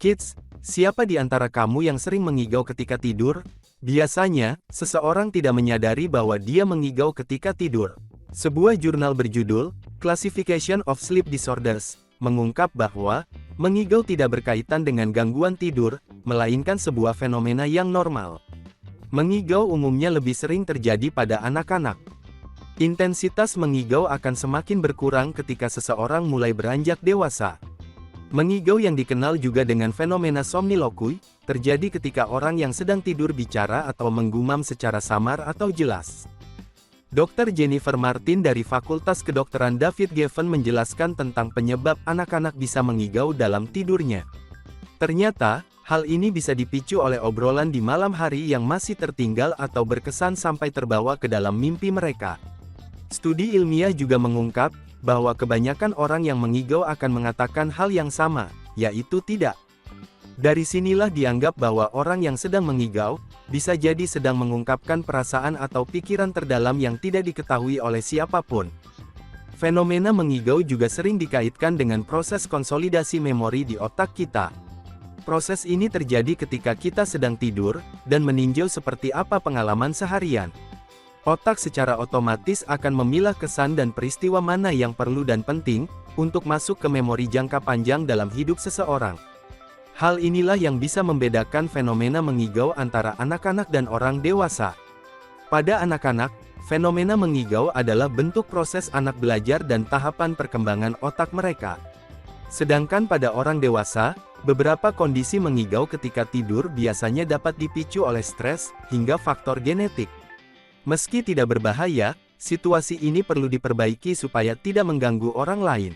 Kids, siapa di antara kamu yang sering mengigau ketika tidur? Biasanya, seseorang tidak menyadari bahwa dia mengigau ketika tidur. Sebuah jurnal berjudul Classification of Sleep Disorders mengungkap bahwa mengigau tidak berkaitan dengan gangguan tidur, melainkan sebuah fenomena yang normal. Mengigau umumnya lebih sering terjadi pada anak-anak. Intensitas mengigau akan semakin berkurang ketika seseorang mulai beranjak dewasa. Mengigau yang dikenal juga dengan fenomena somnilokui, terjadi ketika orang yang sedang tidur bicara atau menggumam secara samar atau jelas. Dr. Jennifer Martin dari Fakultas Kedokteran David Geffen menjelaskan tentang penyebab anak-anak bisa mengigau dalam tidurnya. Ternyata, hal ini bisa dipicu oleh obrolan di malam hari yang masih tertinggal atau berkesan sampai terbawa ke dalam mimpi mereka. Studi ilmiah juga mengungkap bahwa kebanyakan orang yang mengigau akan mengatakan hal yang sama, yaitu tidak. Dari sinilah dianggap bahwa orang yang sedang mengigau, bisa jadi sedang mengungkapkan perasaan atau pikiran terdalam yang tidak diketahui oleh siapapun. Fenomena mengigau juga sering dikaitkan dengan proses konsolidasi memori di otak kita. Proses ini terjadi ketika kita sedang tidur, dan meninjau seperti apa pengalaman seharian. Otak secara otomatis akan memilah kesan dan peristiwa mana yang perlu dan penting, untuk masuk ke memori jangka panjang dalam hidup seseorang. Hal inilah yang bisa membedakan fenomena mengigau antara anak-anak dan orang dewasa. Pada anak-anak, fenomena mengigau adalah bentuk proses anak belajar dan tahapan perkembangan otak mereka. Sedangkan pada orang dewasa, beberapa kondisi mengigau ketika tidur biasanya dapat dipicu oleh stres, hingga faktor genetik. Meski tidak berbahaya, situasi ini perlu diperbaiki supaya tidak mengganggu orang lain.